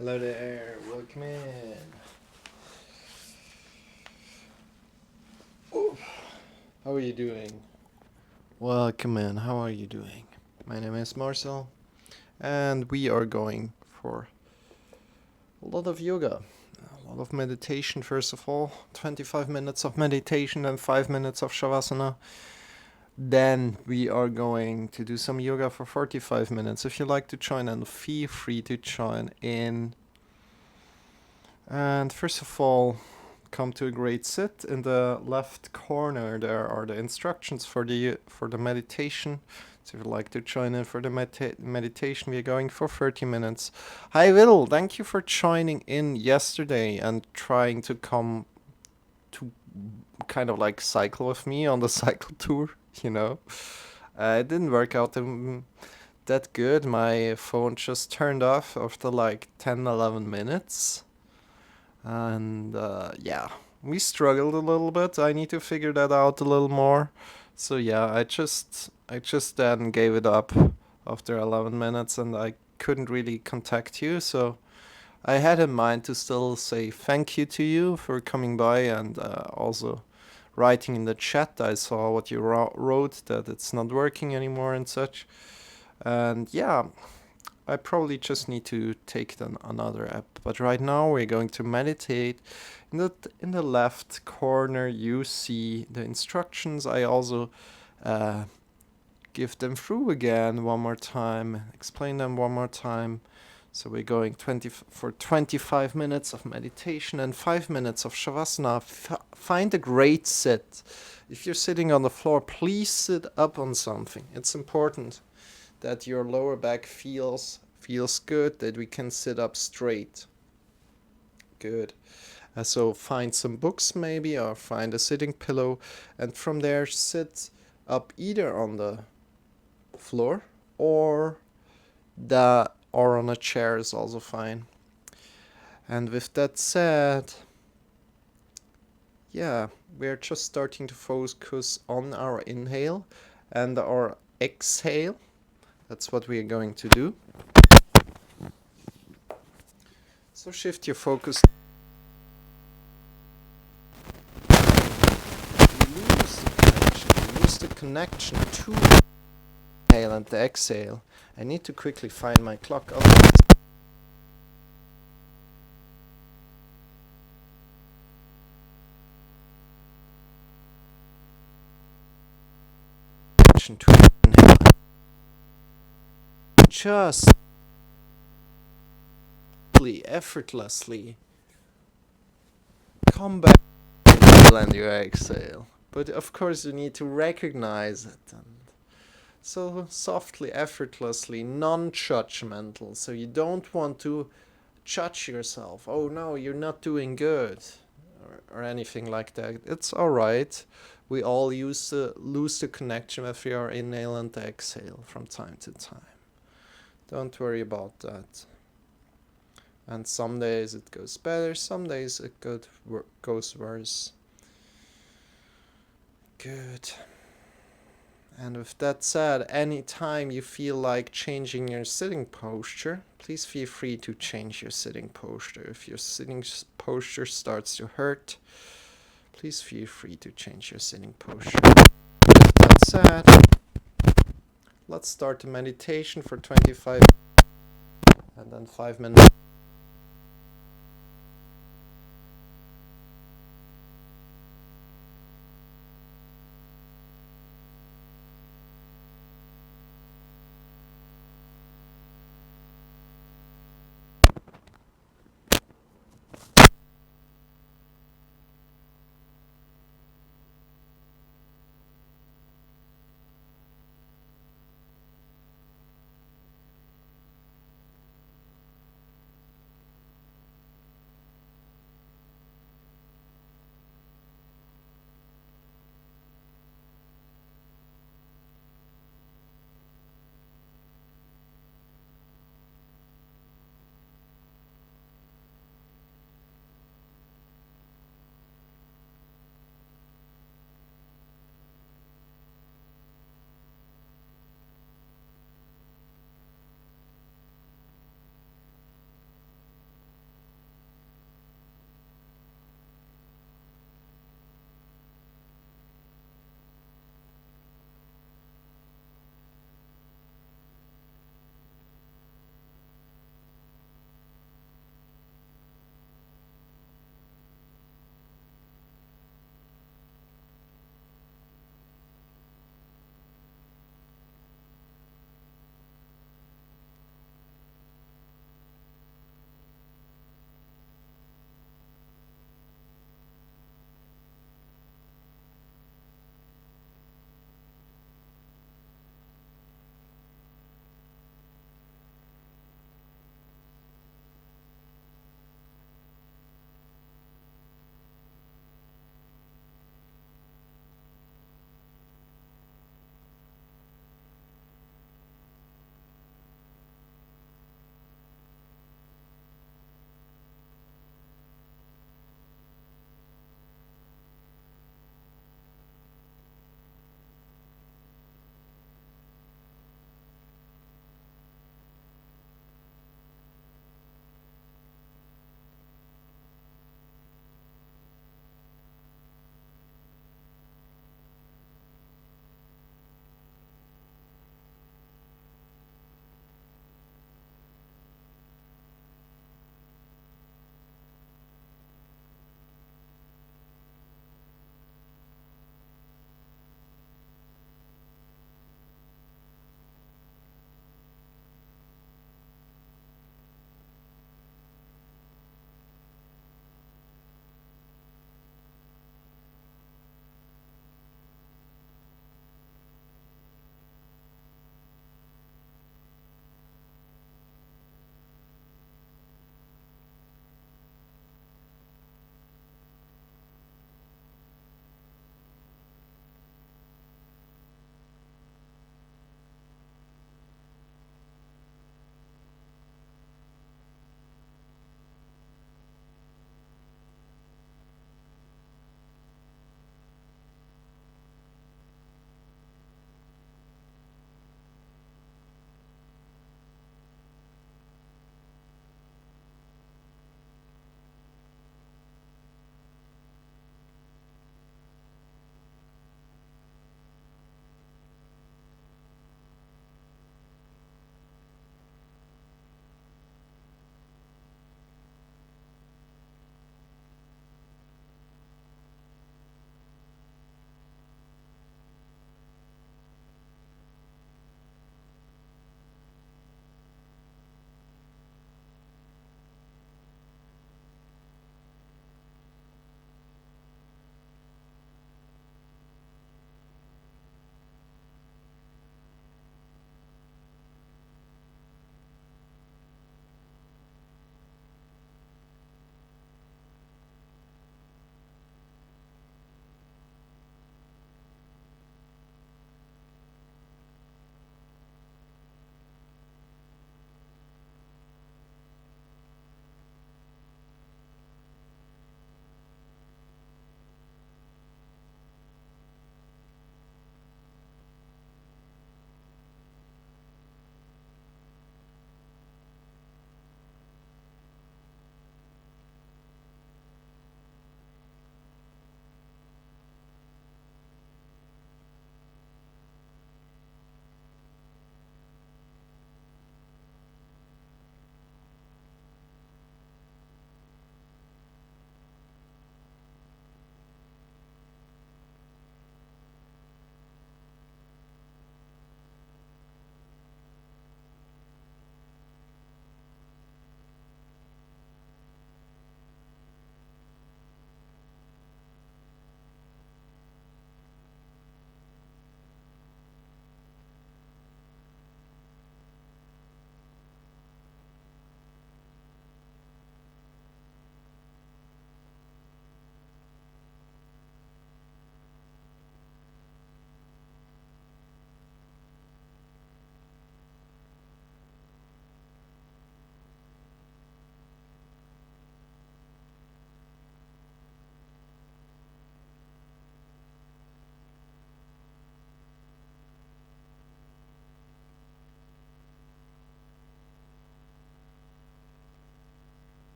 Hello there, welcome in. Ooh, how are you doing? Welcome in, how are you doing? My name is Marcel, and we are going for a lot of yoga, a lot of meditation, first of all. 25 minutes of meditation and 5 minutes of shavasana. Then we are going to do some yoga for 45 minutes. If you like to join in, feel free to join in. And first of all, come to a great sit. In the left corner there are the instructions for the meditation. So if you'd like to join in for the meditation, we're going for 30 minutes. Hi Will, thank you for joining in yesterday and trying to come to kind of like cycle with me on the cycle tour, you know. It didn't work out that good. My phone just turned off after like 10-11 minutes. And yeah, we struggled a little bit. I need to figure that out a little more. So yeah, I just then gave it up after 11 minutes, and I couldn't really contact you. So I had in mind to still say thank you to you for coming by, and also writing in the chat. I saw what you wrote, that it's not working anymore and such. And yeah, I probably just need to take another app. But right now we're going to meditate. In the left corner you see the instructions. I also give them through again one more time, explain them one more time. So we're going for 25 minutes of meditation and 5 minutes of shavasana. Find a great sit. If you're sitting on the floor, please sit up on something. It's important that your lower back feels good, that we can sit up straight. Good. So find some books maybe, or find a sitting pillow, and from there sit up either on the floor or on a chair is also fine. And with that said, yeah, we're just starting to focus on our inhale and our exhale. That's what we're going to do. So shift your focus. Lose the connection to the inhale and the exhale. I need to quickly find my clock. To inhale. Just effortlessly come back and you exhale. But of course you need to recognize it, and so softly, effortlessly, non-judgmental. So you don't want to judge yourself. Oh no, you're not doing good, or anything like that. It's alright. We all lose the connection with your inhale and exhale from time to time. Don't worry about that. And some days it goes better, some days it goes worse. Good. And with that said, anytime you feel like changing your sitting posture, please feel free to change your sitting posture. If your sitting posture starts to hurt, please feel free to change your sitting posture. With that said, let's start the meditation for 25 and then 5 minutes.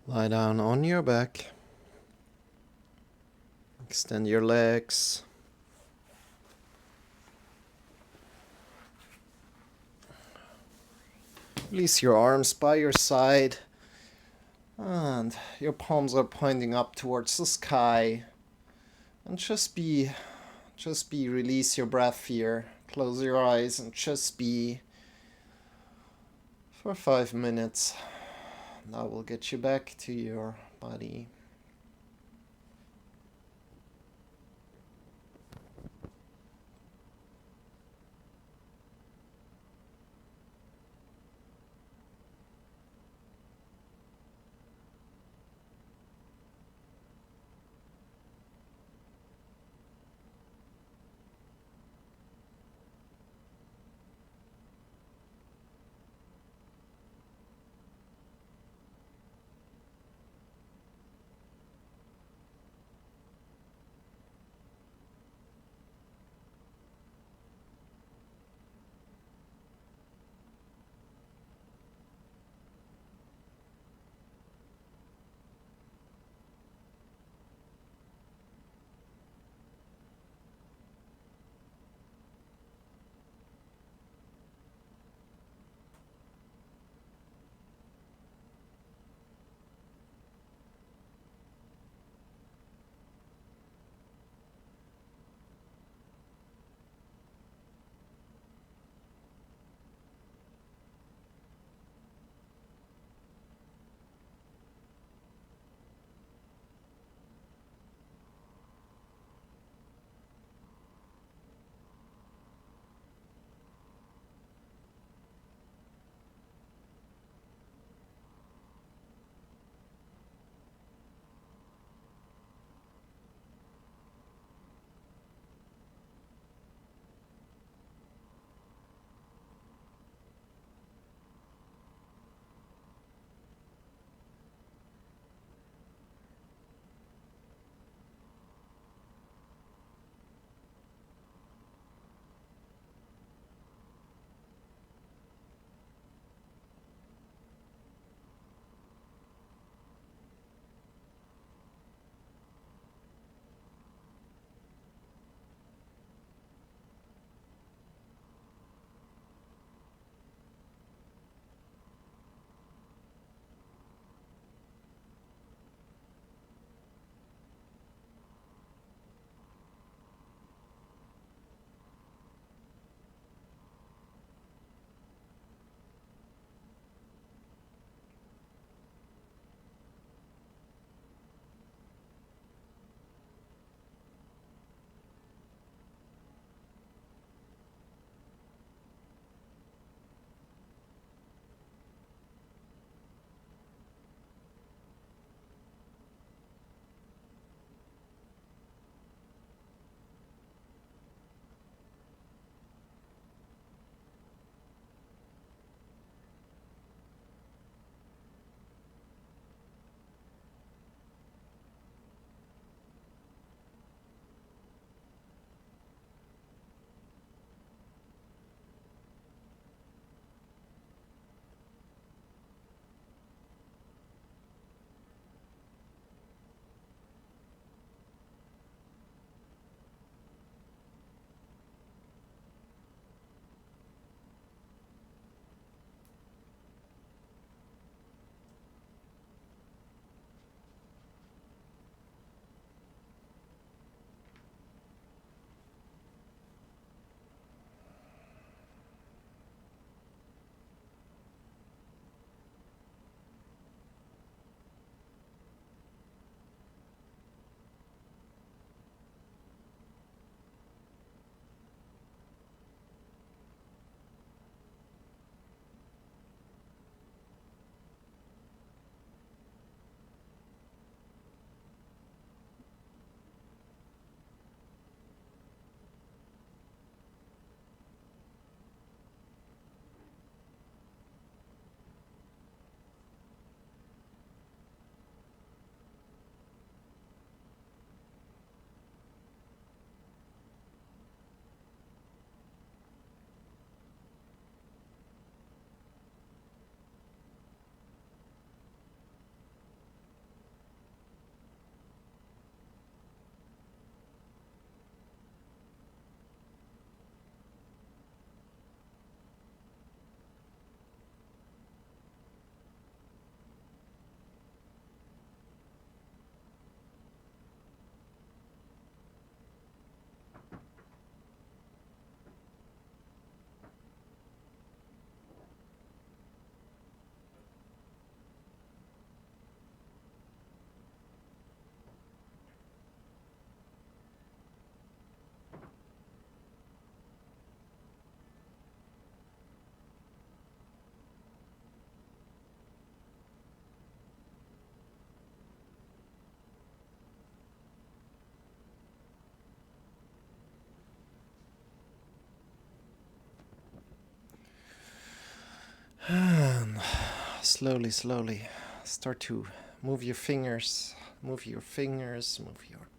Lie down on your back. Extend your legs. Release your arms by your side. And your palms are pointing up towards the sky. And just be, release your breath here. Close your eyes and just be for 5 minutes. That will get you back to your body. slowly, slowly start to move your fingers, move your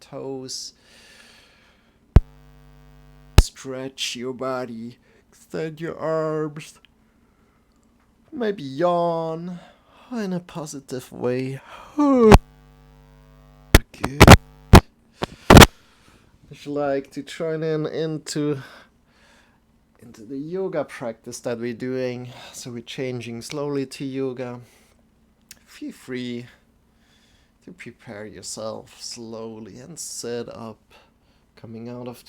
toes, stretch your body, extend your arms, maybe yawn in a positive way. Good. If you like to join into the yoga practice that we're doing, so we're changing slowly to yoga, feel free to prepare yourself slowly and sit up, coming out of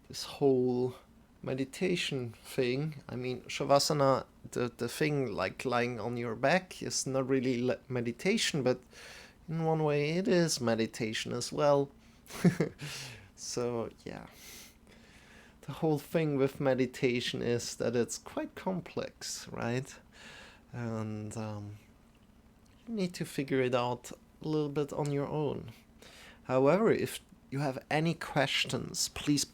this whole meditation thing. I mean, Shavasana, the thing like lying on your back, is not really meditation, but in one way it is meditation as well. So, yeah. The whole thing with meditation is that it's quite complex, right? And you need to figure it out a little bit on your own. However, if you have any questions, please.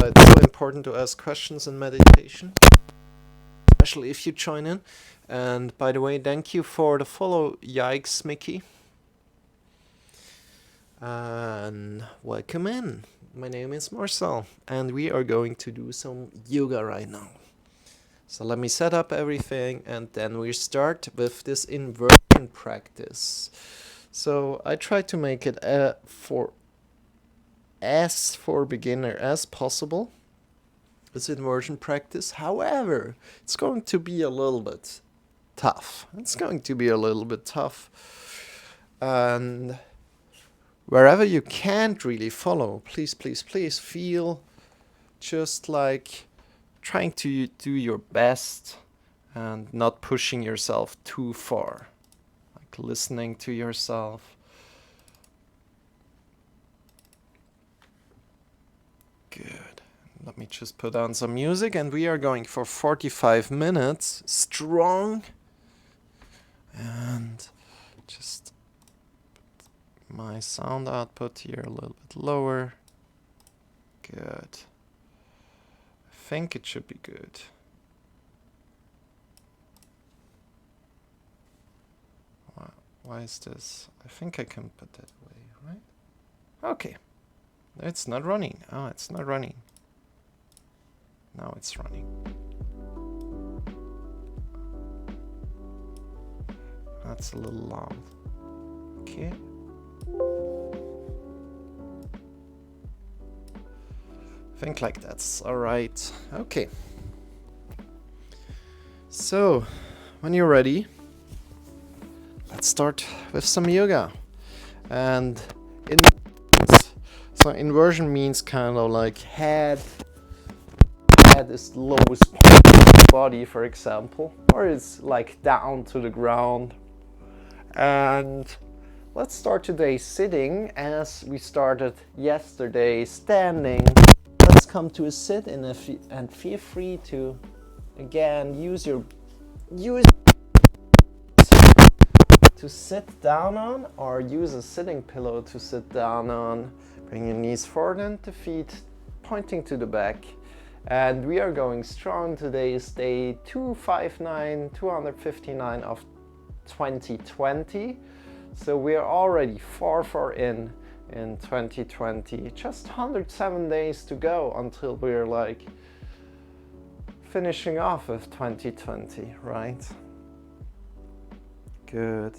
It's so important to ask questions in meditation, especially if you join in. And by the way, thank you for the follow, Yikes Mickey. And welcome in. My name is Marcel, and we are going to do some yoga right now. So let me set up everything, and then we start with this inversion practice. So I try to make it for beginner as possible, this inversion practice. However, it's going to be a little bit tough. And wherever you can't really follow, please feel just like trying to do your best and not pushing yourself too far. Like listening to yourself. Good. Let me just put on some music, and we are going for 45 minutes strong. And just put my sound output here a little bit lower. Good. I think it should be good. Why is this? I think I can put that away, right? Okay. It's not running. Oh, it's not running. Now it's running. That's a little loud. Okay. I think like that's alright. Okay. So, when you're ready, let's start with some yoga. And so inversion means kind of like head is the lowest point of the body, for example, or it's like down to the ground. And let's start today sitting as we started yesterday standing. Let's come to a sit and feel free to again use to sit down on, or use a sitting pillow to sit down on. Bring your knees forward and the feet pointing to the back. And we are going strong. Today is day 259 of 2020. So we are already far in 2020. Just 107 days to go until we're like finishing off with 2020, right? Good.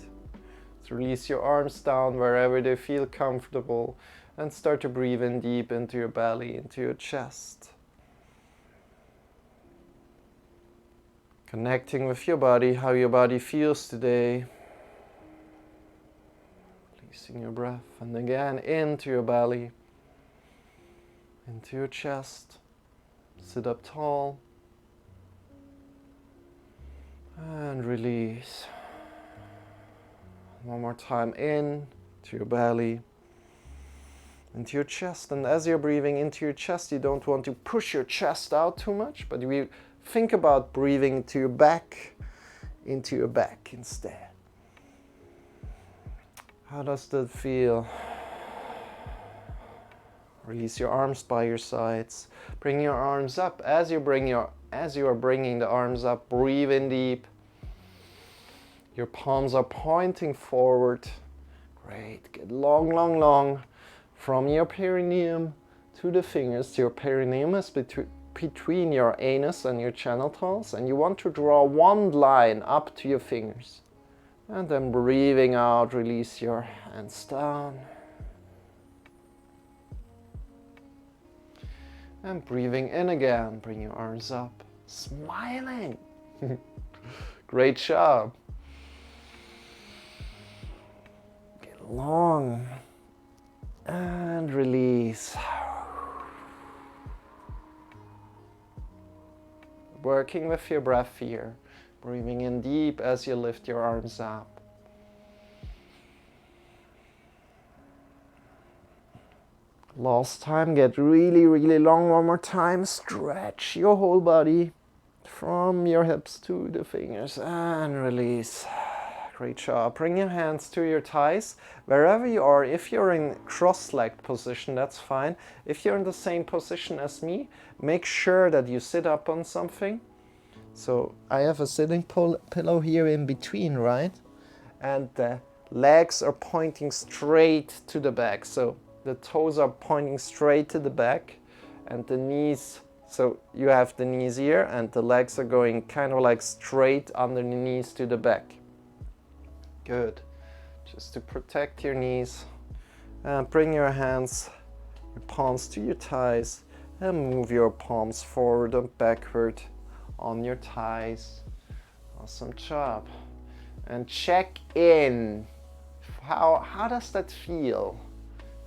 So release your arms down wherever they feel comfortable and start to breathe in deep into your belly, into your chest. Connecting with your body, how your body feels today. Releasing your breath, and again into your belly, into your chest. Sit up tall. And release. One more time in to your belly, into your chest. And as you're breathing into your chest, you don't want to push your chest out too much, but we think about breathing into your back instead. How does that feel? Release your arms by your sides. Bring your arms up. As you are bringing the arms up, breathe in deep. Your palms are pointing forward. Great. Get long, long, long from your perineum to the fingers. Your perineum is between your anus and your genitals, and you want to draw one line up to your fingers. And then breathing out, release your hands down. And breathing in again, bring your arms up, smiling. Great job. Get long and release. Working with your breath here, breathing in deep as you lift your arms up. Last time, get really, really long one more time. Stretch your whole body from your hips to the fingers and release. Great job. Bring your hands to your thighs. Wherever you are, if you're in cross-legged position, that's fine. If you're in the same position as me, make sure that you sit up on something. So I have a sitting pillow here in between, right? And the legs are pointing straight to the back. So the toes are pointing straight to the back and the knees, so you have the knees here and the legs are going kind of like straight under the knees to the back. Good. Just to protect your knees. And bring your hands, your palms to your thighs and move your palms forward and backward on your thighs. Awesome job. And check in. How does that feel?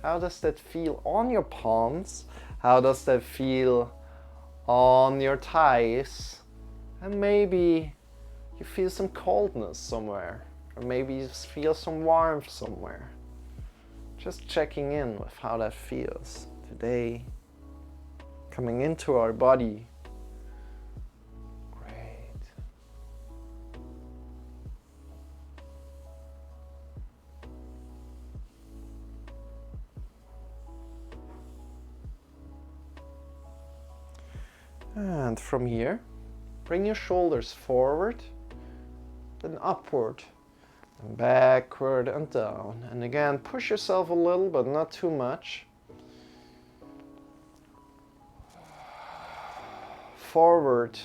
How does that feel on your palms? How does that feel on your thighs? And maybe you feel some coldness somewhere, or maybe you feel some warmth somewhere. Just checking in with how that feels today, coming into our body. And from here, bring your shoulders forward, then upward, and backward and down. And again, push yourself a little, but not too much. Forward,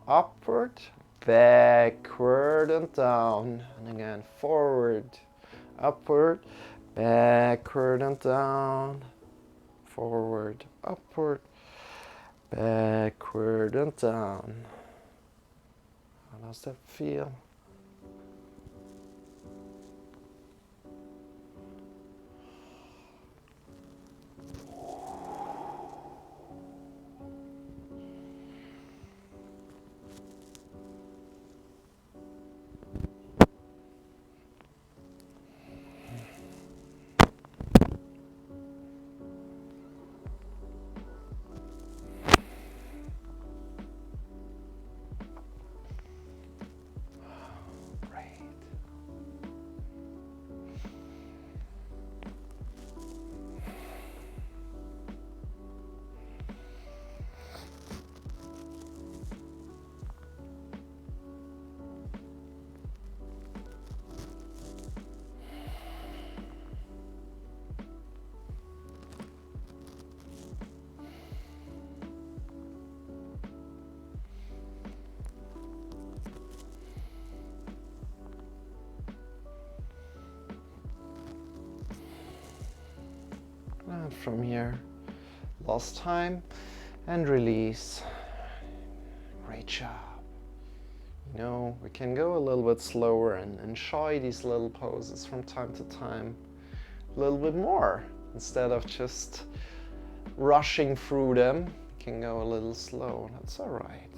upward, backward and down. And again, forward, upward, backward and down. Forward, upward, backward and down. How does that feel? And from here, last time, and release. Great job. You know, we can go a little bit slower and enjoy these little poses from time to time a little bit more. Instead of just rushing through them, we can go a little slow. That's all right.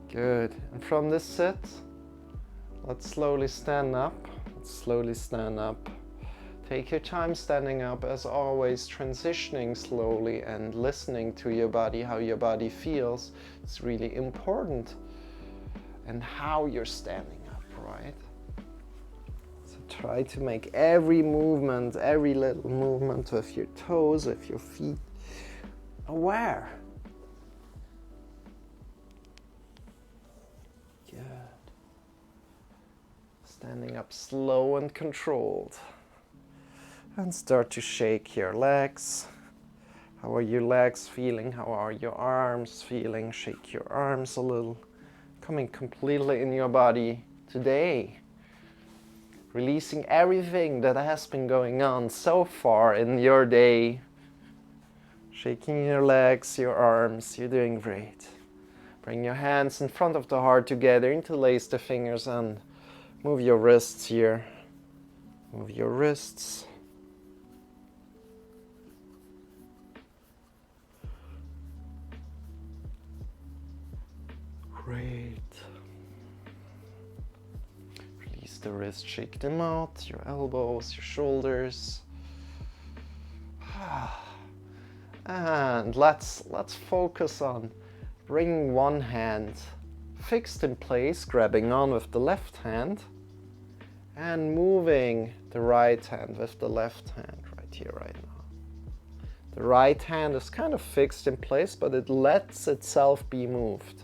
Good. And from this sit, let's slowly stand up. Let's slowly stand up. Take your time standing up, as always, transitioning slowly and listening to your body, how your body feels. It's really important. And how you're standing up, right? So Try to make every movement, every little movement with your toes, with your feet, aware. Good. Standing up slow and controlled. And start to shake your legs. How are your legs feeling? How are your arms feeling? Shake your arms a little. Coming completely in your body today. Releasing everything that has been going on so far in your day. Shaking your legs, your arms, you're doing great. Bring your hands in front of the heart together, interlace the fingers and move your wrists here. Move your wrists. Great. Release the wrist, shake them out, your elbows, your shoulders. And let's focus on bringing one hand fixed in place, grabbing on with the left hand, and moving the right hand with the left hand right here, right now. The right hand is kind of fixed in place, but it lets itself be moved.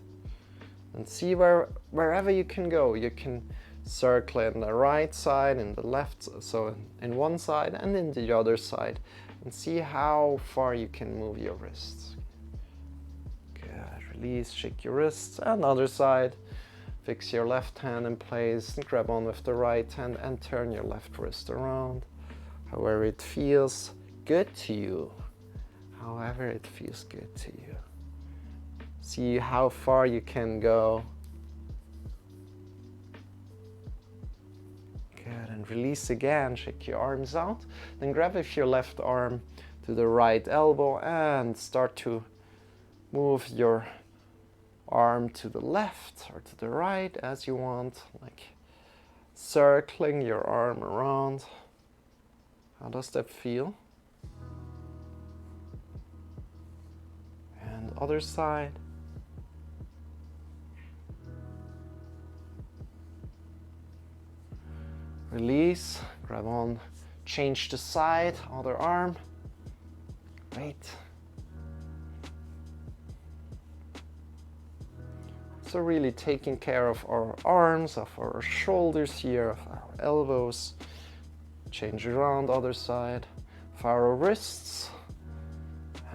And see wherever you can go. You can circle in the right side, in the left, so in one side and in the other side. And see how far you can move your wrists. Good. Release, shake your wrists. And other side. Fix your left hand in place and grab on with the right hand and turn your left wrist around. However it feels good to you. However it feels good to you. See how far you can go. Good, and release again, shake your arms out. Then grab with your left arm to the right elbow and start to move your arm to the left or to the right as you want, like circling your arm around. How does that feel? And other side. Release, grab on, change the side, other arm. Great. So really taking care of our arms, of our shoulders here, of our elbows. Change around, other side, of our wrists,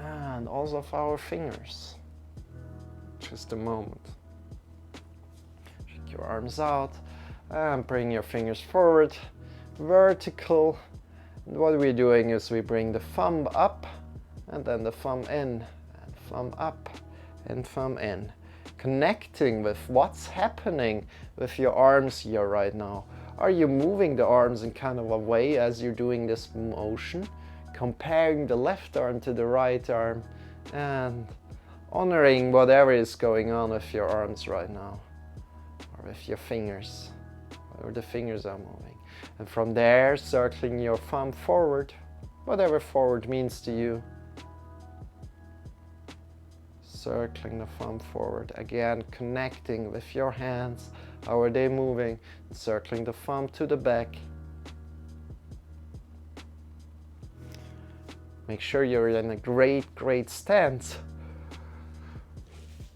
and also of our fingers. Just a moment. Shake your arms out. And bring your fingers forward, vertical. And what we're doing is we bring the thumb up and then the thumb in, and thumb up and thumb in. Connecting with what's happening with your arms here right now. Are you moving the arms in kind of a way as you're doing this motion? Comparing the left arm to the right arm and honoring whatever is going on with your arms right now, or with your fingers. Or the fingers are moving. And from there, circling your thumb forward, whatever forward means to you. Circling the thumb forward. Again, connecting with your hands. How are they moving? Circling the thumb to the back. Make sure you're in a great stance.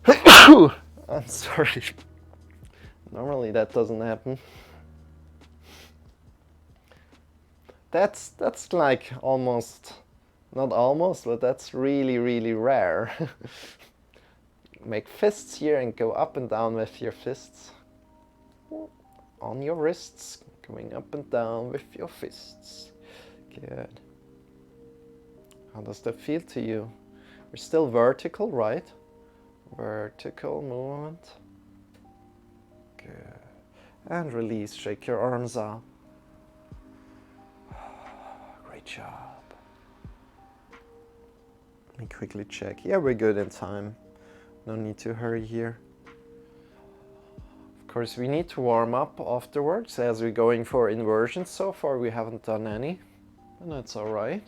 I'm sorry. Normally that doesn't happen. That's like almost, not almost, but that's really rare. Make fists here and go up and down with your fists. On your wrists, going up and down with your fists. Good. How does that feel to you? We're still vertical, right? Vertical movement. Good. And release, shake your arms out. Great job. Let me quickly check. Yeah, we're good in time. No need to hurry here. Of course, we need to warm up afterwards as we're going for inversions. So far, we haven't done any, and that's all right.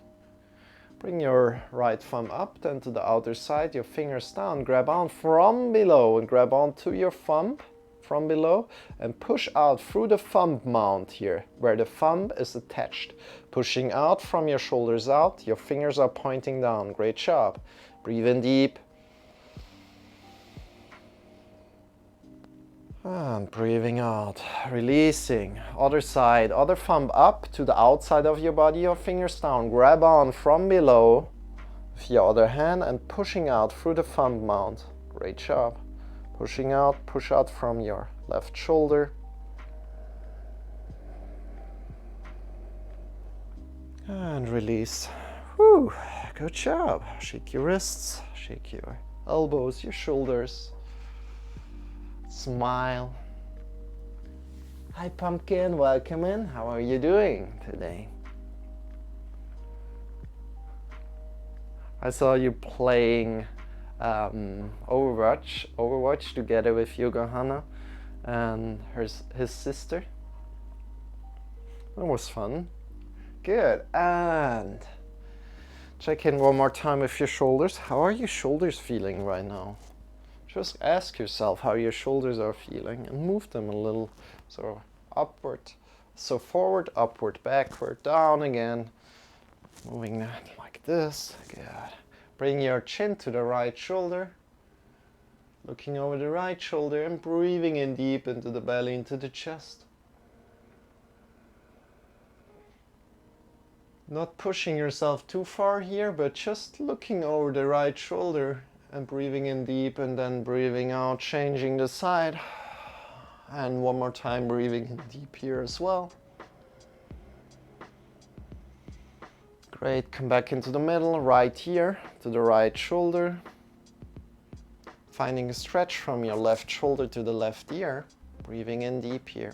Bring your right thumb up, then to the outer side, your fingers down. Grab on from below and grab on to your thumb from below and push out through the thumb mount here, where the thumb is attached. Pushing out from your shoulders out, your fingers are pointing down. Great job. Breathe in deep. And breathing out, releasing. Other side, other thumb up to the outside of your body, your fingers down. Grab on from below with your other hand and pushing out through the thumb mount. Great job. Pushing out, push out from your left shoulder. And release. Whew, good job. Shake your wrists, shake your elbows, your shoulders. Smile. Hi Pumpkin, welcome in. How are you doing today? I saw you playing Overwatch together with Yoga and his sister. That was fun. Good. And check in one more time with your shoulders. How are your shoulders feeling right now? Just ask yourself how your shoulders are feeling and move them a little. So upward, so forward, upward, backward, down again. Moving that like this. Good. Bring your chin to the right shoulder. Looking over the right shoulder and breathing in deep into the belly, into the chest. Not pushing yourself too far here, but just looking over the right shoulder and breathing in deep and then breathing out, changing the side. And one more time, breathing in deep here as well. Great, come back into the middle, right here to the right shoulder. Finding a stretch from your left shoulder to the left ear. Breathing in deep here.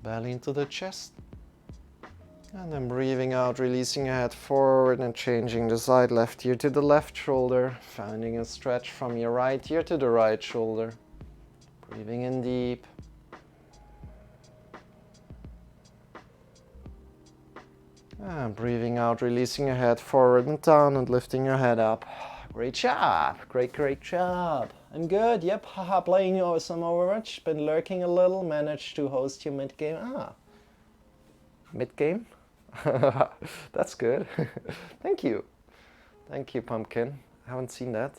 Belly into the chest. And then breathing out, releasing your head forward and changing the side, left ear to the left shoulder. Finding a stretch from your right ear to the right shoulder. Breathing in deep. And breathing out, releasing your head forward and down and lifting your head up. Great job. Great job. I'm good. Yep, haha, playing some Overwatch. Been lurking a little, managed to host you mid-game. Mid-game? That's good. Thank you. Thank you, Pumpkin. I haven't seen that.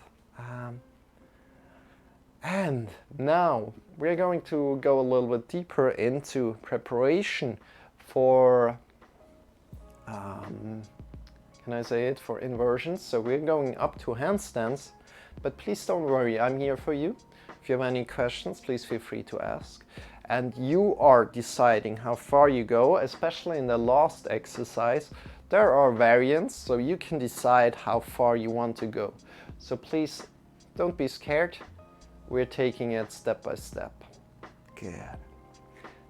And now we're going to go a little bit deeper into preparation for, can I say it, for inversions. So we're going up to handstands, but please don't worry, I'm here for you. If you have any questions, please feel free to ask. And you are deciding how far you go, especially in the last exercise. There are variants, so you can decide how far you want to go. So please don't be scared. We're taking it step by step. Good.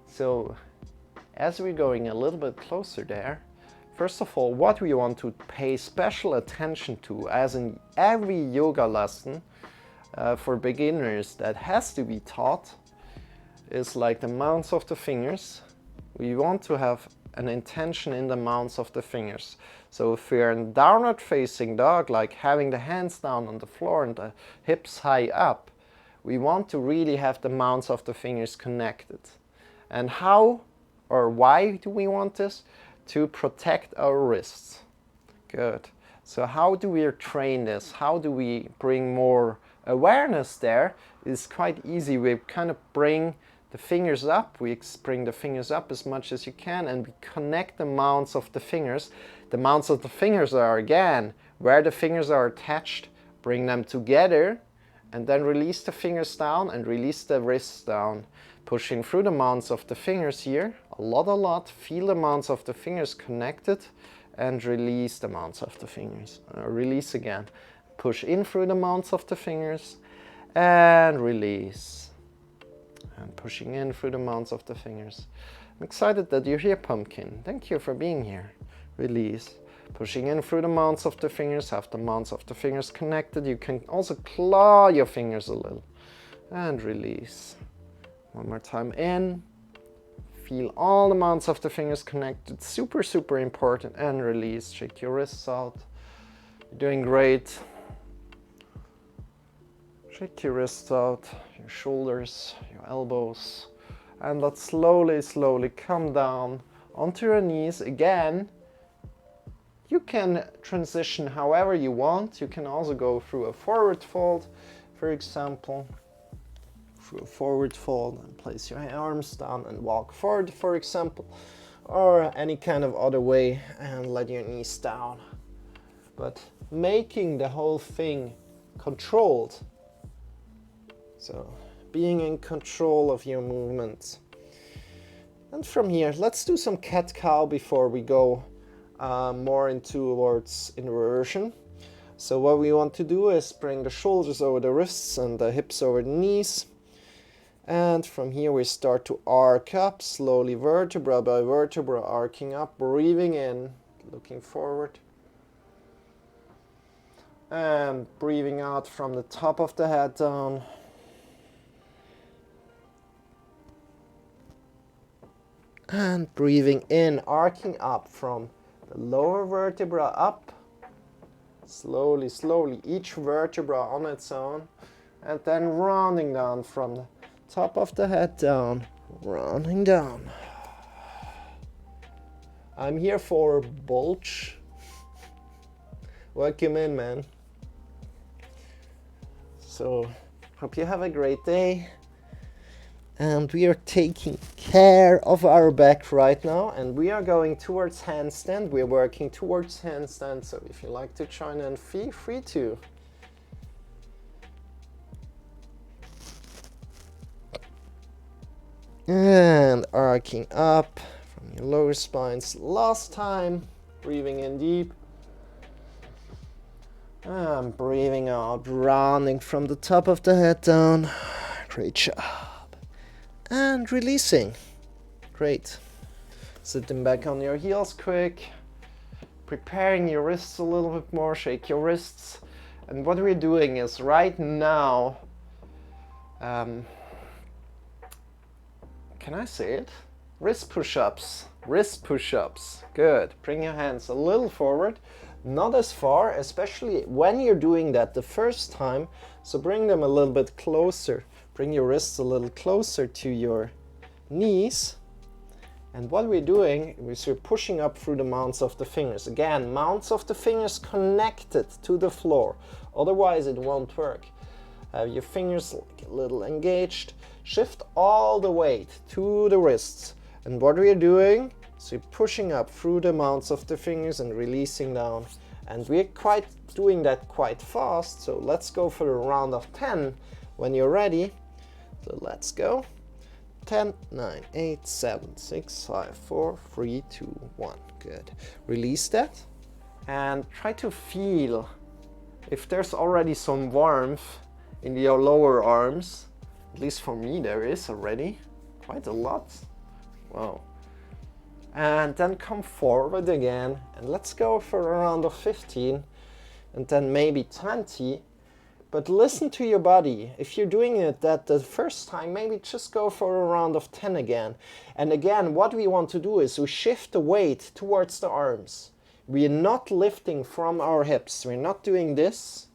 So as we're going a little bit closer there, first of all, what we want to pay special attention to, as in every yoga lesson for beginners that has to be taught, is like the mounts of the fingers. We want to have an intention in the mounts of the fingers. So if we're in downward facing dog, like having the hands down on the floor and the hips high up, we want to really have the mounts of the fingers connected. And how or why do we want this? To protect our wrists. Good. So how do we train this? How do we bring more awareness there? It's quite easy. We kind of bring the fingers up, we bring the fingers up as much as you can and we connect the mounts of the fingers. The mounts of the fingers are, again, where the fingers are attached, bring them together and then release the fingers down and release the wrists down. Pushing through the mounts of the fingers here, a lot, feel the mounts of the fingers connected and release the mounts of the fingers. Release again. Push in through the mounts of the fingers and release. And pushing in through the mounts of the fingers. I'm excited that you're here, Pumpkin. Thank you for being here. Release. Pushing in through the mounts of the fingers, have the mounts of the fingers connected. You can also claw your fingers a little. And release. One more time in. Feel all the mounts of the fingers connected. Super important. And release. Shake your wrists out. You're doing great. Shake your wrists out, your shoulders, your elbows, and let's slowly, slowly come down onto your knees again. You can transition however you want. You can also go through a forward fold, for example. Through a forward fold and place your arms down and walk forward, for example. Or any kind of other way and let your knees down. But making the whole thing controlled. So being in control of your movements. And from here, let's do some cat-cow before we go more towards inversion. So what we want to do is bring the shoulders over the wrists and the hips over the knees. And from here we start to arc up, slowly vertebra by vertebra, arcing up, breathing in, looking forward. And breathing out from the top of the head down. And breathing in, arcing up from the lower vertebra up. Slowly, slowly, each vertebra on its own. And then rounding down from the top of the head down, rounding down. I'm here for bulge. Welcome in, man. So, hope you have a great day. And we are taking care of our back right now, and we are going towards handstand. We're working towards handstand, so if you like to join in, feel free to. And arcing up from your lower spines. Last time, breathing in deep. And breathing out, rounding from the top of the head down. Great job. And releasing. Great. Sitting back on your heels quick. Preparing your wrists a little bit more. Shake your wrists. And what we're doing is right now, can I say it? Wrist push-ups. Wrist push-ups. Good. Bring your hands a little forward. Not as far, especially when you're doing that the first time. So bring them a little bit closer. Bring your wrists a little closer to your knees. And what we're doing is we're pushing up through the mounts of the fingers. Again, mounts of the fingers connected to the floor. Otherwise, it won't work. Have your fingers like a little engaged. Shift all the weight to the wrists. And what we're doing is we're pushing up through the mounts of the fingers and releasing down. And we're doing that quite fast. So let's go for a round of 10 when you're ready. So let's go. 10, 9, 8, 7, 6, 5, 4, 3, 2, 1. Good. Release that and try to feel if there's already some warmth in your lower arms. At least for me there is already quite a lot. Wow. And then come forward again and let's go for a round of 15 and then maybe 20. But listen to your body. If you're doing it that the first time, maybe just go for a round of 10 again. And again, what we want to do is we shift the weight towards the arms. We are not lifting from our hips. We're not doing this,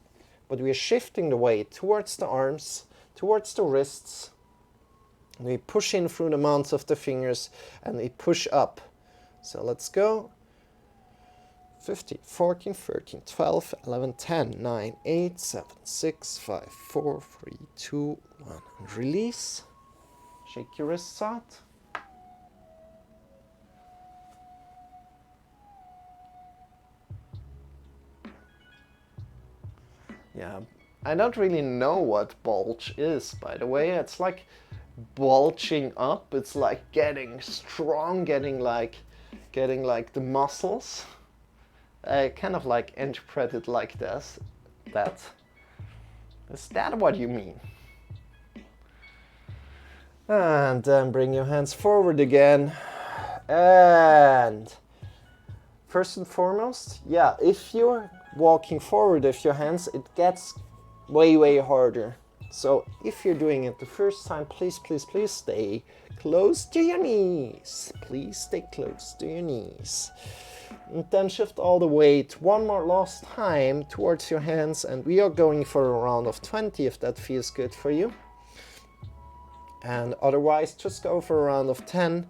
but we're shifting the weight towards the arms, towards the wrists. We push in through the mounts of the fingers and we push up. So let's go. 15, 14, 13, 12, 11, 10, 9, 8, 7, 6, 5, 4, 3, 2, 1. And release. Shake your wrists out. Yeah, I don't really know what bulge is, by the way. It's like bulging up. It's like getting strong, getting like the muscles. I kind of like interpret it like this. Is that what you mean? And then bring your hands forward again. And first and foremost, yeah, if you're walking forward with your hands, it gets way, way harder. So if you're doing it the first time, please, please, please stay close to your knees. Please stay close to your knees. And then shift all the weight one more last time towards your hands, and we are going for a round of 20 if that feels good for you. And otherwise, just go for a round of 10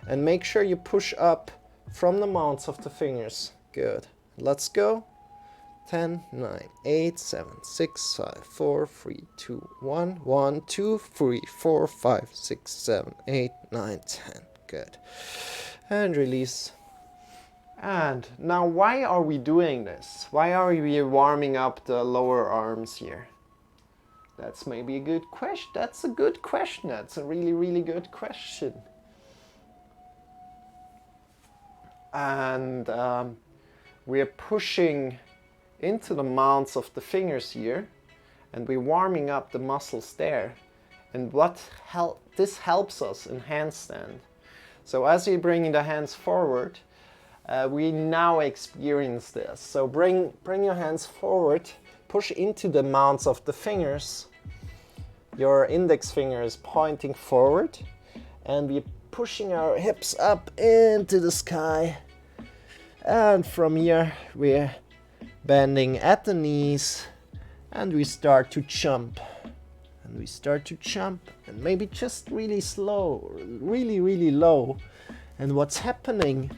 and make sure you push up from the mounts of the fingers. Good. Let's go. 10, 9, 8, 7, 6, 5, 4, 3, 2, 1, 1, 2, 3, 4, 5, 6, 7, 8, 9, 10. Good. And release. And now, why are we doing this? Why are we warming up the lower arms here? That's maybe a good question. That's a good question. That's a really, really good question. And we're pushing into the mounts of the fingers here, and we're warming up the muscles there. And this helps us in handstand. So as you're bringing the hands forward, we now experience this. So bring your hands forward, push into the mounts of the fingers. Your index finger is pointing forward, and we're pushing our hips up into the sky. And from here, we're bending at the knees, and we start to jump. And we start to jump, and maybe just really slow, really, really low. And what's happening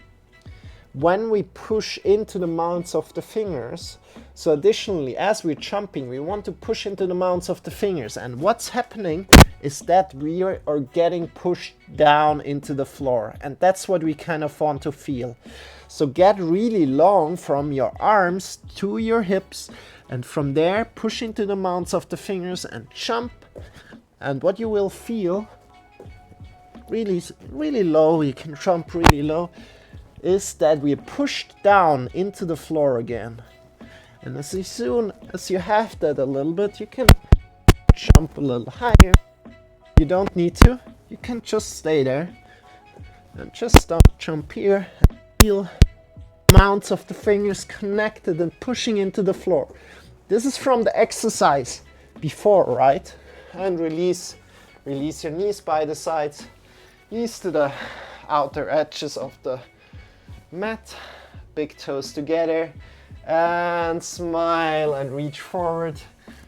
when we push into the mounts of the fingers, so additionally, as we're jumping, we want to push into the mounts of the fingers. And what's happening is that we are getting pushed down into the floor. And that's what we kind of want to feel. So get really long from your arms to your hips, and from there push into the mounts of the fingers and jump. And what you will feel really, really low, you can jump really low, is that we're pushed down into the floor again. And as soon as you have that a little bit, you can jump a little higher. You don't need to, you can just stay there and just jump here. Feel mounts of the fingers connected and pushing into the floor. This is from the exercise before, right? And release your knees by the sides, knees to the outer edges of the mat, big toes together, and smile and reach forward,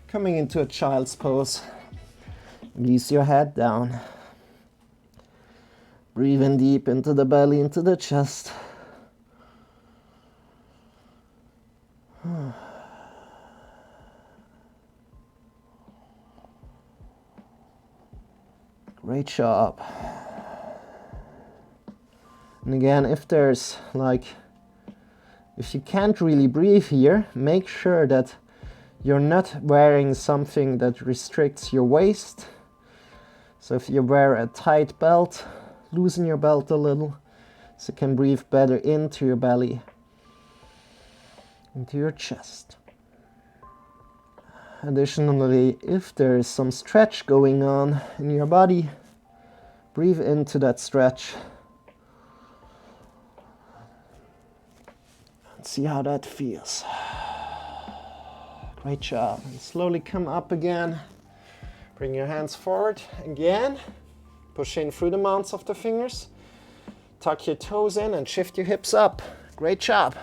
coming into a child's pose. Release your head down. Breathe in deep into the belly, into the chest. Great job. And again, if you can't really breathe here, make sure that you're not wearing something that restricts your waist. So if you wear a tight belt, loosen your belt a little so you can breathe better into your belly, into your chest. Additionally, if there is some stretch going on in your body, breathe into that stretch. And see how that feels. Great job. And slowly come up again. Bring your hands forward again. Push in through the mounts of the fingers. Tuck your toes in and shift your hips up. Great job.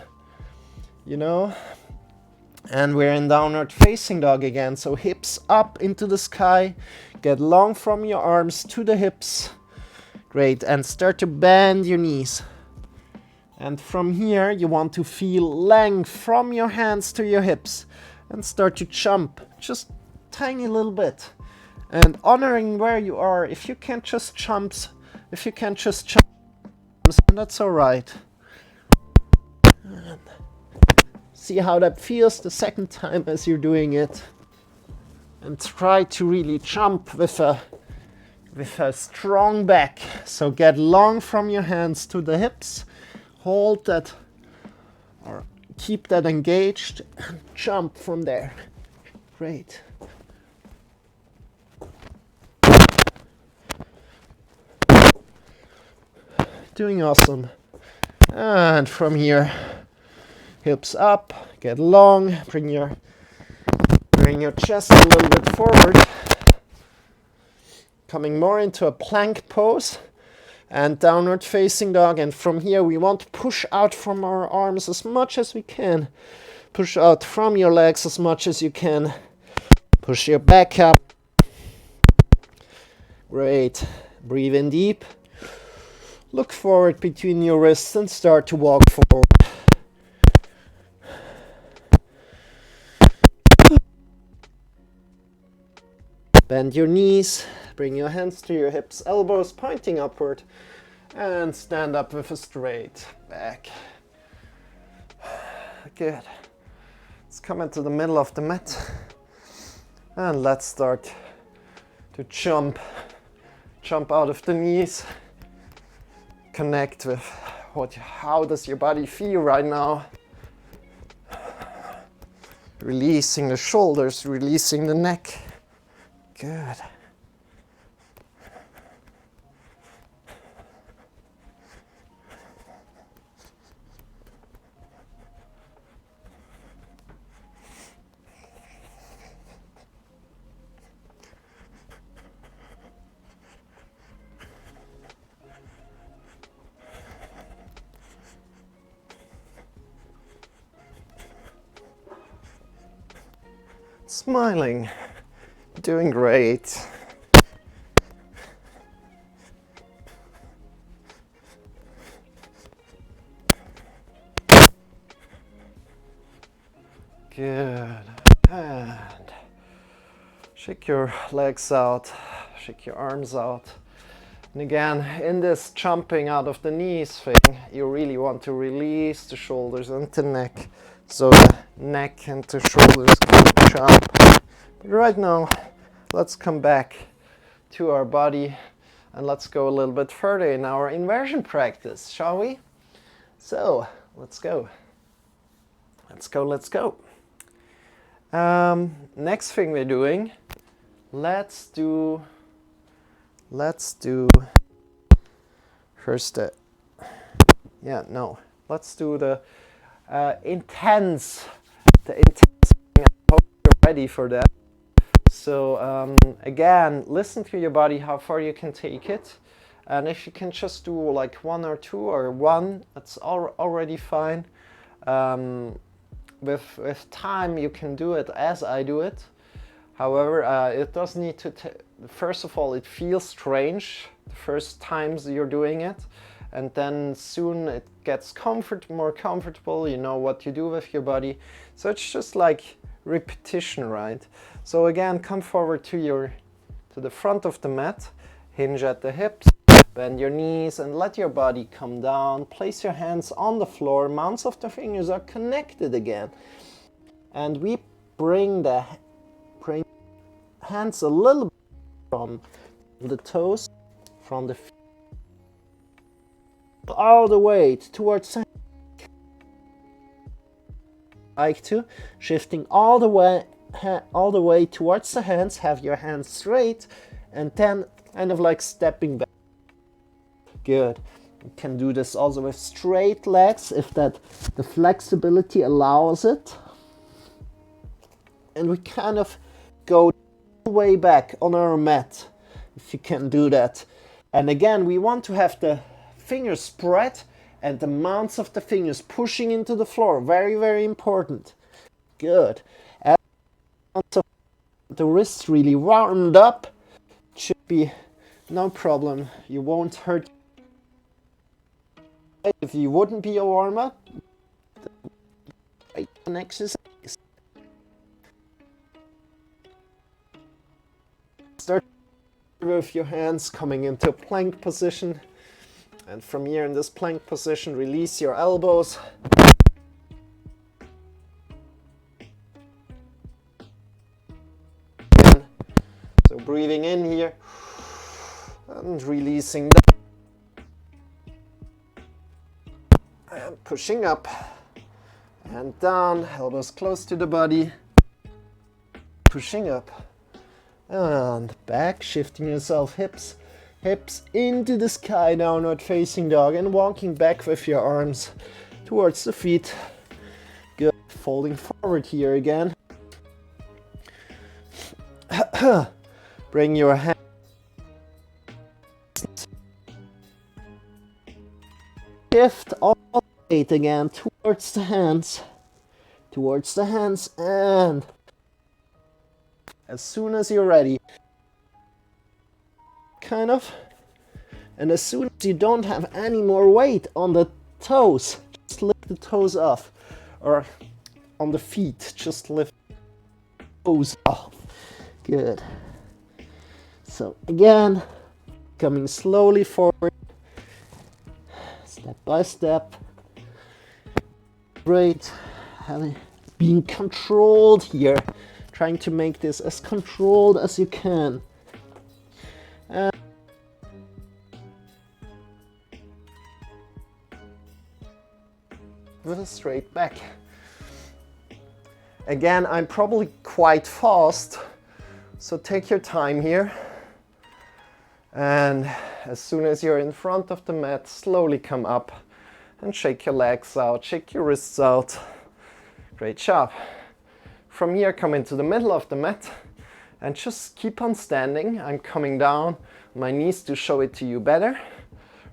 And we're in downward facing dog again. So hips up into the sky. Get long from your arms to the hips. Great. And start to bend your knees. And from here, you want to feel length from your hands to your hips. And start to jump. Just tiny little bit. And honoring where you are. If you can't just jump, that's all right. And see how that feels the second time as you're doing it. And try to really jump with a strong back. So get long from your hands to the hips. Hold that or keep that engaged and jump from there. Great. Doing awesome. And from here, hips up, get long, bring your chest a little bit forward. Coming more into a plank pose. and downward facing dog. And from here we want to push out from our arms as much as we can. Push out from your legs as much as you can. Push your back up. Great. Breathe in deep. Look forward between your wrists and start to walk forward. Bend your knees. Bring your hands to your hips, elbows pointing upward. And stand up with a straight back. Good. Let's come into the middle of the mat. And let's start to jump out of the knees. Connect with how does your body feel right now. Releasing the shoulders, releasing the neck. Good. Smiling, doing great. Good. And shake your legs out, shake your arms out. And again, in this jumping out of the knees thing, you really want to release the shoulders and the neck, so the neck and the shoulders can jump. But right now, let's come back to our body and let's go a little bit further in our inversion practice, shall we? So, let's go. Let's go, let's go. Next thing we're doing, let's do first let's do the intense thing. I hope you're ready for that. So again, listen to your body, how far you can take it, and if you can just do like 1 or 2 or 1, that's already fine. With time you can do it as I do it. However, it does need to, first of all, it feels strange the first times you're doing it, and then soon it gets more comfortable, you know what you do with your body. So it's just like repetition, right? So again, come forward to the front of the mat, hinge at the hips, bend your knees and let your body come down. Place your hands on the floor, mounts of the fingers are connected again. And we bring hands a little bit from the toes, from the feet, all the way towards the like to, shifting all the way towards the hands. Have your hands straight and then kind of like stepping back. Good. You can do this also with straight legs if the flexibility allows it. And we kind of go way back on our mat if you can do that. And again, we want to have the fingers spread and the mounts of the fingers pushing into the floor. Very, very important. Good. And the wrists really warmed up. Should be no problem. You won't hurt. If you wouldn't be a warm-up, an exercise. Start with your hands coming into a plank position, and from here in this plank position, release your elbows. Again. So breathing in here and releasing down. And pushing up and down, elbows close to the body. Pushing up and back, shifting yourself hips into the sky, downward facing dog, and walking back with your arms towards the feet. Good. Folding forward here again. Bring your hands shift all the weight again towards the hands, and as soon as you're ready, kind of, and as soon as you don't have any more weight on the toes, just lift the toes off, or on the feet, just lift the toes off. Good. So again, coming slowly forward, step by step. Great. Being controlled here, trying to make this as controlled as you can. And with a straight back. Again, I'm probably quite fast, so take your time here. And as soon as you're in front of the mat, slowly come up and shake your legs out, shake your wrists out. Great job. From here, come into the middle of the mat and just keep on standing. I'm coming down on my knees to show it to you better.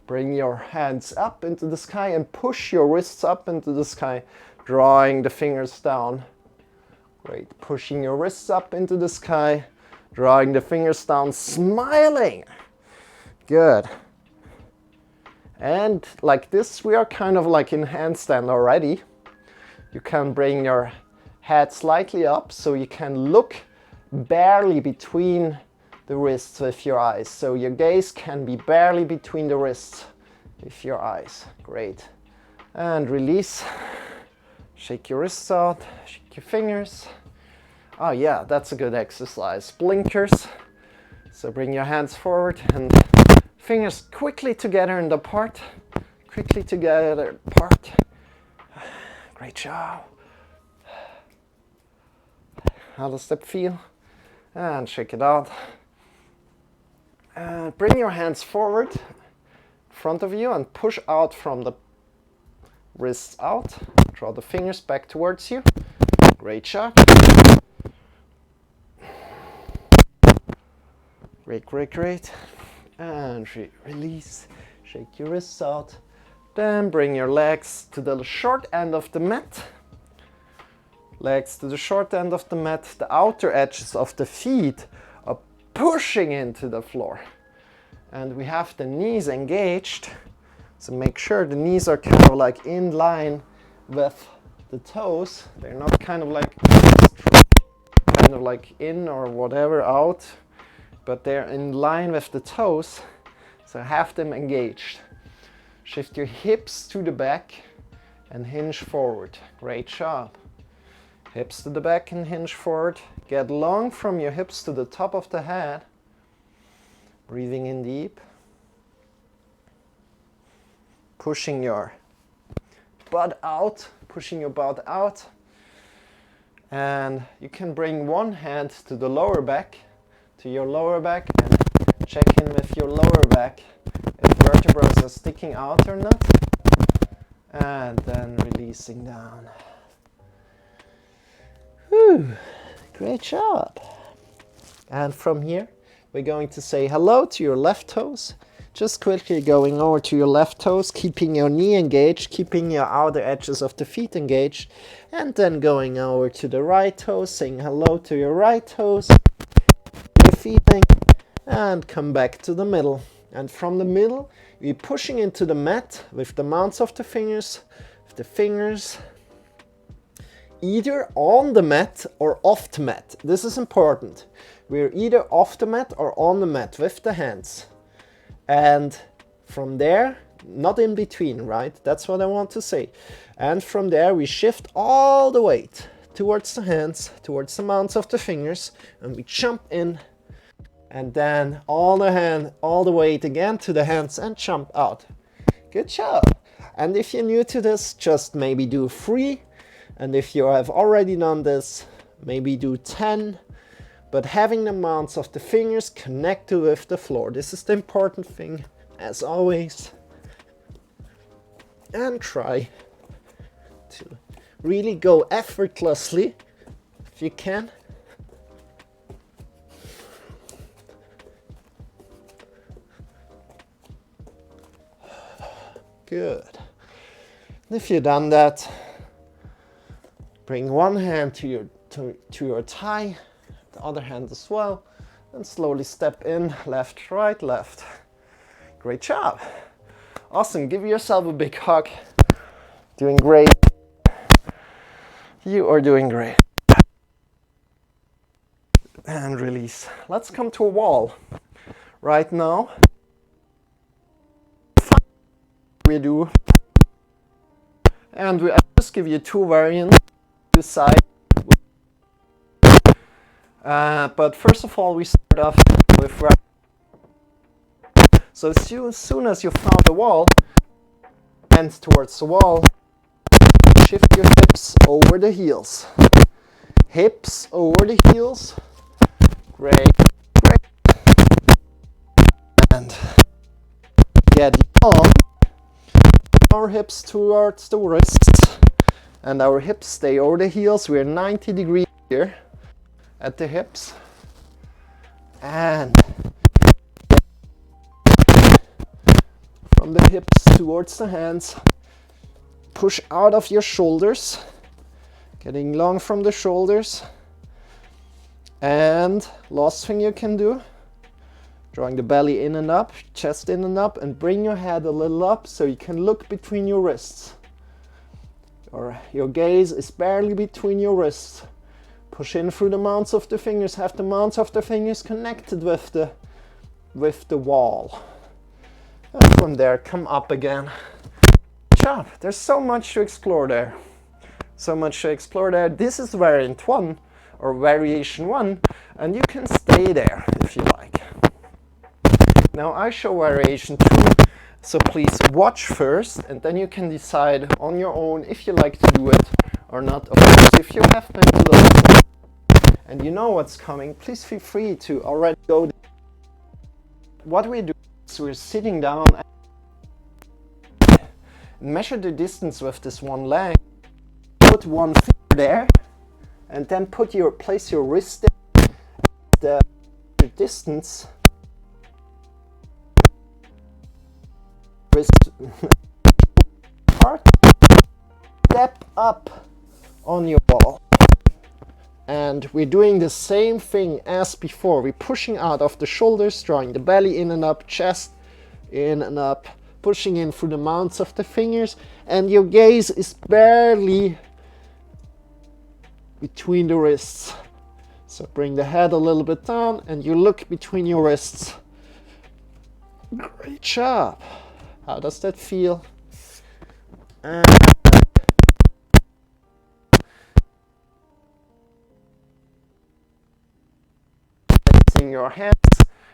Bring your hands up into the sky and push your wrists up into the sky, drawing the fingers down. Great. Pushing your wrists up into the sky, drawing the fingers down, smiling. Good. And like this, we are kind of like in handstand already. You can bring your head slightly up so you can look barely between the wrists with your eyes. So your gaze can be barely between the wrists with your eyes. Great. And release. Shake your wrists out, shake your fingers. Oh yeah, that's a good exercise. Blinkers. So bring your hands forward and fingers quickly together and apart. Quickly together, apart. Great job. How does that feel? And shake it out. And bring your hands forward in front of you and push out from the wrists out. Draw the fingers back towards you. Great job. Great, great, great. And release. Shake your wrists out. Then bring your legs to the short end of the mat. Legs to the short end of the mat. The outer edges of the feet are pushing into the floor. And we have the knees engaged. So make sure the knees are kind of like in line with the toes. They're not kind of like in or whatever out, but they're in line with the toes. So have them engaged. Shift your hips to the back and hinge forward. Great job. Hips to the back and hinge forward. Get long from your hips to the top of the head. Breathing in deep. Pushing your butt out. Pushing your butt out. And you can bring one hand to the lower back, to your lower back, and check in with your lower back if vertebrae are sticking out or not. And then releasing down. Whew, great job. And from here, we're going to say hello to your left toes. Just quickly going over to your left toes, keeping your knee engaged, keeping your outer edges of the feet engaged, and then going over to the right toes, saying hello to your right toes, your feeling, and come back to the middle. And from the middle, we're pushing into the mat with the mounts of the fingers, either on the mat or off the mat. This is important. We're either off the mat or on the mat with the hands. And from there, not in between, right? That's what I want to say. And from there, we shift all the weight towards the hands, towards the mounts of the fingers, and we jump in. And then all the weight again to the hands and jump out. Good job. And if you're new to this, just maybe do 3. And if you have already done this, maybe do 10. But having the mounts of the fingers connected with the floor. This is the important thing, as always. And try to really go effortlessly, if you can. Good. If you've done that, bring one hand to your thigh, the other hand as well, and slowly step in, left, right, left. Great job. Awesome, give yourself a big hug. Doing great. You are doing great. And release. Let's come to a wall. Right now, we do, and I just give you two variants, two sides. But first of all, we start off with, so as soon as you found the wall, hands towards the wall, shift your hips over the heels. Hips over the heels. Great, great. And get long. Our hips towards the wrists. And our hips stay over the heels. We're 90 degrees here at the hips. And from the hips towards the hands. Push out of your shoulders. Getting long from the shoulders. And last thing you can do, drawing the belly in and up, chest in and up, and bring your head a little up so you can look between your wrists. Or your gaze is barely between your wrists. Push in through the mounts of the fingers, have the mounts of the fingers connected with the wall. And from there, come up again. Good job. There's so much to explore there. So much to explore there. This is variant 1 or variation 1, and you can stay there if you like. Now I show variation 2, so please watch first, and then you can decide on your own if you like to do it or not. Of course, if you have been to the lesson and you know what's coming, please feel free to already go. What we do is we're sitting down and measure the distance with this one leg. Put one finger there, and then place your wrist there. The distance. Wrist part. Step up on your wall. And we're doing the same thing as before. We're pushing out of the shoulders, drawing the belly in and up, chest in and up, pushing in through the mounts of the fingers, and your gaze is barely between the wrists. So bring the head a little bit down and you look between your wrists. Great job. How does that feel? And placing your hands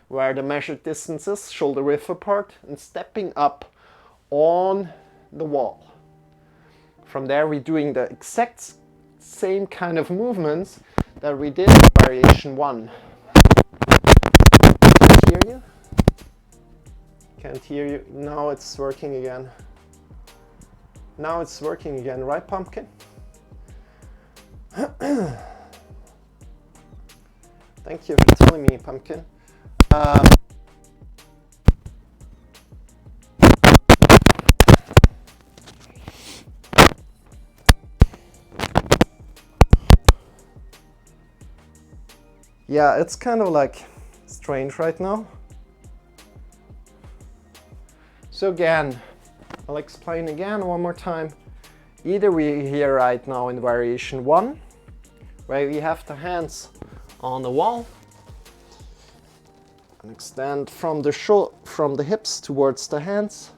where the measured distance is, shoulder width apart, and stepping up on the wall. From there, we're doing the exact same kind of movements that we did in variation 1. Can't hear you? Can't hear you. Now it's working again. Now it's working again, right, Pumpkin? Thank you for telling me, Pumpkin. Yeah, it's kind of like strange right now. So again, I'll explain again one more time. Either we're here right now in variation 1, where we have the hands on the wall and extend from the hips towards the hands,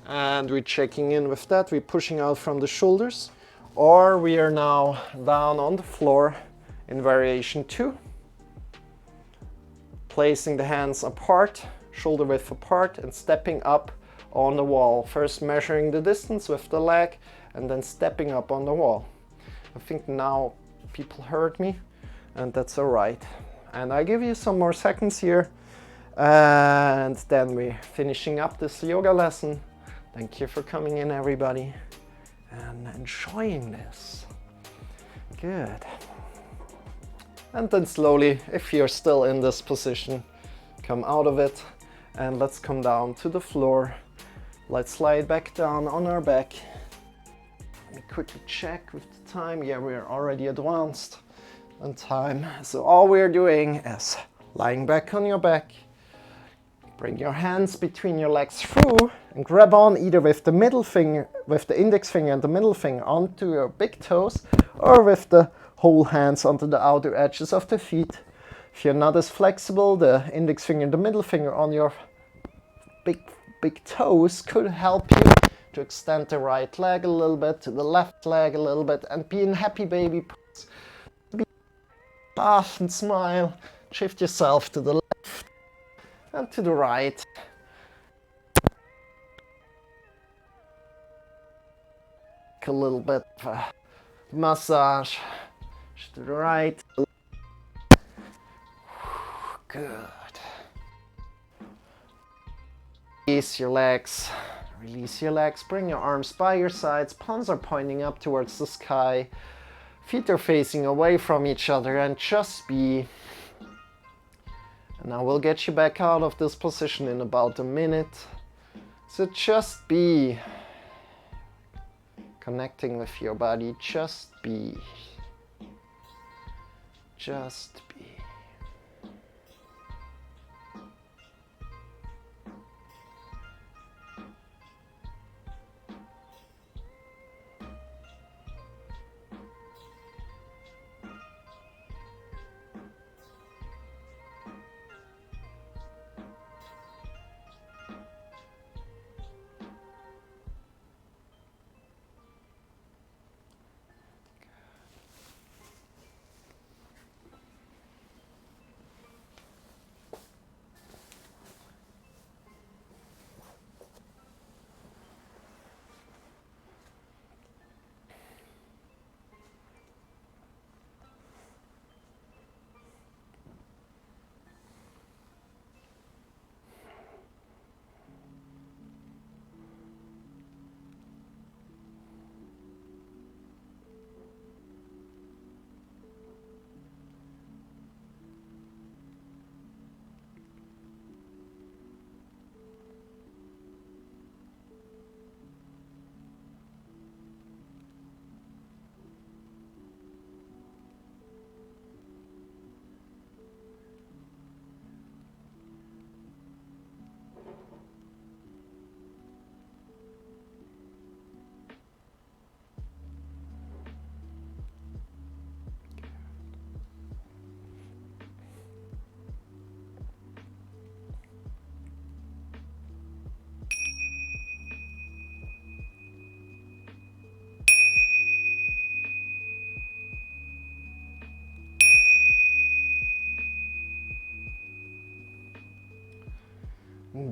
and we're checking in with that. We're pushing out from the shoulders, or we are now down on the floor in variation 2, placing the hands apart, shoulder width apart, and stepping up on the wall. First measuring the distance with the leg and then stepping up on the wall. I think now people heard me, and that's all right. And I give you some more seconds here, and then we're finishing up this yoga lesson. Thank you for coming in, everybody, and enjoying this. Good. And then slowly, if you're still in this position, come out of it, and let's come down to the floor. Let's slide back down on our back. Let me quickly check with the time. Yeah, we're already advanced on time. So all we're doing is lying back on your back. Bring your hands between your legs through and grab on either with the middle finger, with the index finger and the middle finger onto your big toes, or with the whole hands onto the outer edges of the feet. If you're not as flexible, the index finger and the middle finger on your big toes could help you to extend the right leg a little bit, to the left leg a little bit, and be in happy baby pose. Laugh and smile. Shift yourself to the left and to the right. A little bit of a massage to the right. Good. Release your legs. Release your legs. Bring your arms by your sides. Palms are pointing up towards the sky. Feet are facing away from each other, and just be. And now we'll get you back out of this position in about a minute. So just be. Connecting with your body. Just be. Just be.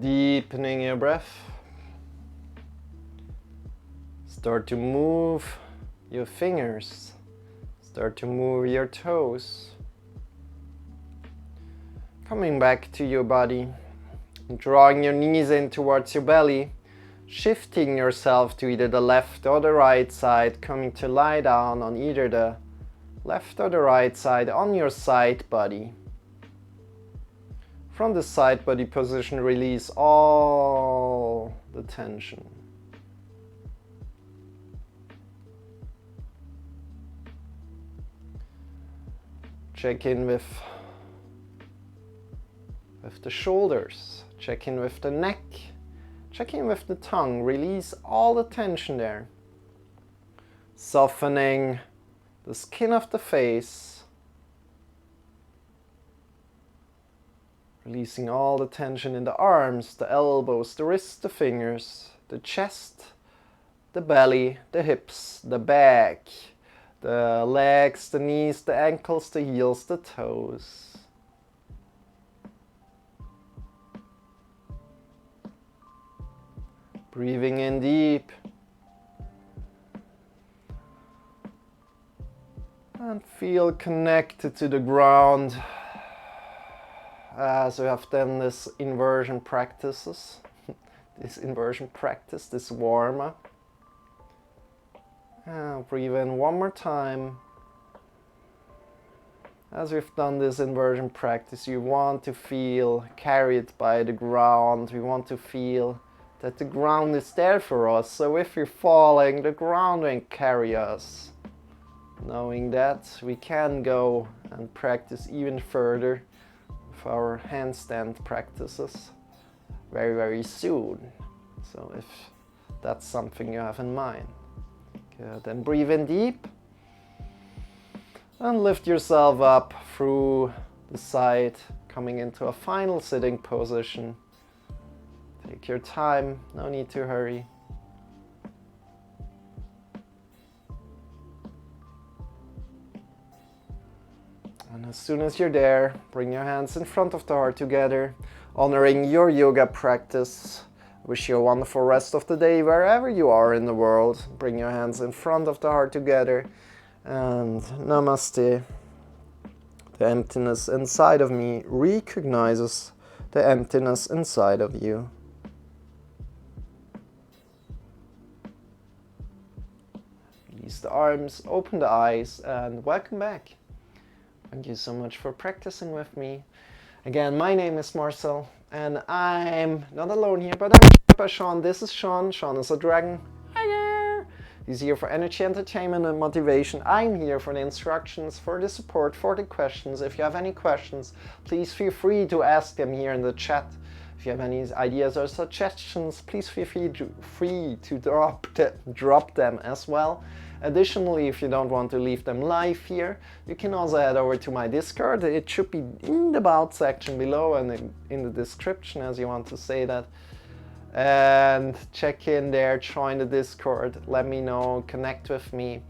Deepening your breath. Start to move your fingers. Start to move your toes. Coming back to your body. Drawing your knees in towards your belly. Shifting yourself to either the left or the right side. Coming to lie down on either the left or the right side on your side body. From the side body position, release all the tension. Check in with the shoulders. Check in with the neck. Check in with the tongue. Release all the tension there. Softening the skin of the face. Releasing all the tension in the arms, the elbows, the wrists, the fingers, the chest, the belly, the hips, the back, the legs, the knees, the ankles, the heels, the toes. Breathing in deep. And feel connected to the ground. As we have done this inversion practices, this warm-up. Breathe in one more time. As we've done this inversion practice, you want to feel carried by the ground. We want to feel that the ground is there for us. So if we're falling, the ground will carry us. Knowing that, we can go and practice even further with our handstand practices very, very soon. So if that's something you have in mind. Good. Then breathe in deep and lift yourself up through the side, coming into a final sitting position. Take your time, no need to hurry. And as soon as you're there, bring your hands in front of the heart together, honoring your yoga practice. Wish you a wonderful rest of the day wherever you are in the world. Bring your hands in front of the heart together and namaste. The emptiness inside of me recognizes the emptiness inside of you. Release the arms, open the eyes, and welcome back. Thank you so much for practicing with me. Again, my name is Marcel, and I'm not alone here, but I'm joined by Shawn. This is Shawn. Shawn is a dragon. Hi. He's here for energy, entertainment, and motivation. I'm here for the instructions, for the support, for the questions. If you have any questions, please feel free to ask them here in the chat. If you have any ideas or suggestions, please feel free to drop them as well. Additionally, if you don't want to leave them live here, you can also head over to my Discord. It should be in the about section below and in the description, as you want to say that. And check in there, join the Discord, let me know, connect with me.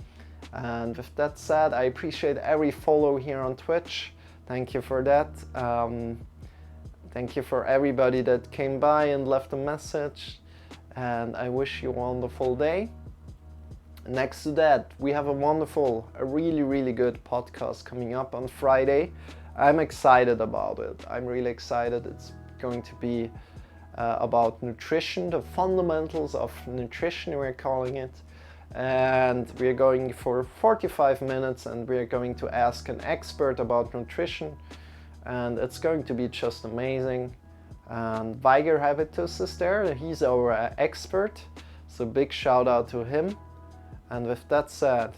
And with that said, I appreciate every follow here on Twitch. Thank you for that. Thank you for everybody that came by and left a message. And I wish you a wonderful day. Next to that, we have a really, really good podcast coming up on Friday. I'm excited about it. I'm really excited. It's going to be about nutrition, the fundamentals of nutrition, we're calling it. And we're going for 45 minutes and we're going to ask an expert about nutrition. And it's going to be just amazing. And Weiger Habitus is there. He's our expert. So big shout out to him. And with that said,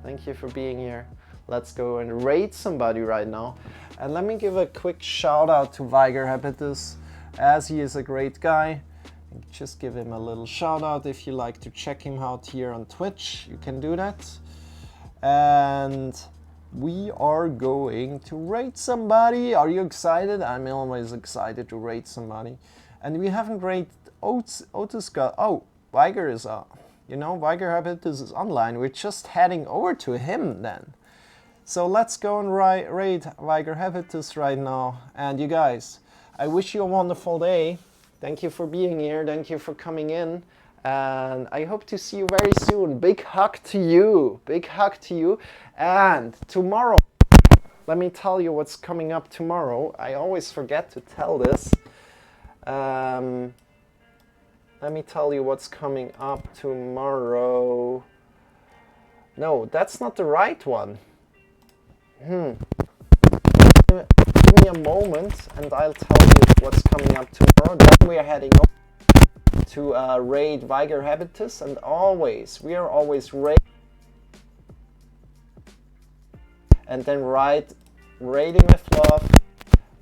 thank you for being here. Let's go and rate somebody right now. And let me give a quick shout out to Weiger Habitus, as he is a great guy. Just give him a little shout out. If you like to check him out here on Twitch, you can do that. And we are going to rate somebody. Are you excited? I'm always excited to rate somebody. And we haven't rated Otis. Oh, Weiger is Weiger Habitus is online. We're just heading over to him then. So let's go and rate Weiger Habitus right now. And you guys, I wish you a wonderful day. Thank you for being here. Thank you for coming in. And I hope to see you very soon. Big hug to you. Big hug to you. And tomorrow, let me tell you what's coming up tomorrow. I always forget to tell this. Let me tell you what's coming up tomorrow. No, that's not the right one. Give me a moment and I'll tell you what's coming up tomorrow. Then we're heading over to raid Weiger Habitus, and we are always raid and then raiding with love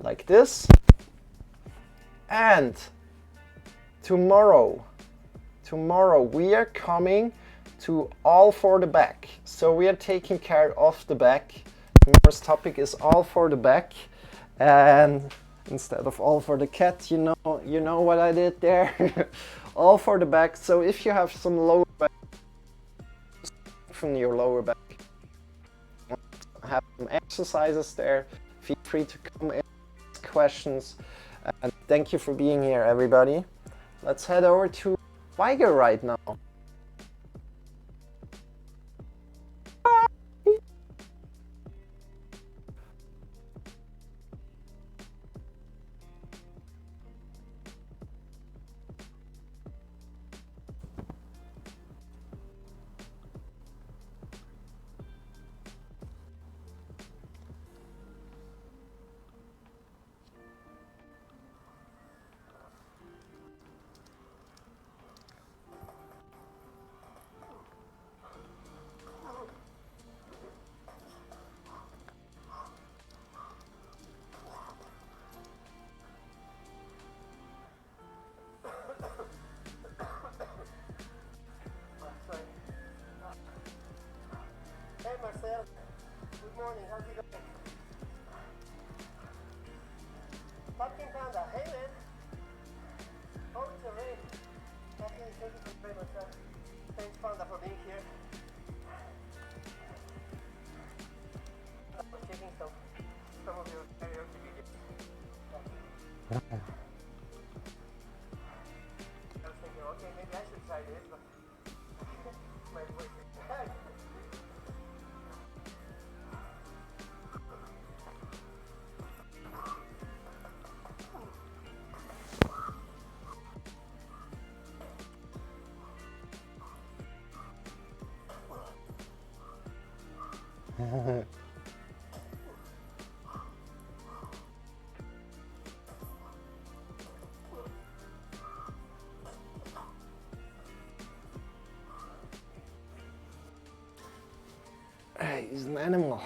like this. And tomorrow we are coming to all for the back. So we are taking care of the back. Tomorrow's topic is all for the back, and instead of all for the cat, you know what I did there. All for the back. So if you have some lower back, from your lower back, have some exercises there, feel free to come in, ask questions. And thank you for being here, everybody. Let's head over to Weiger right now. thinking, okay, maybe I should try this, but my voice is bad. He's an animal.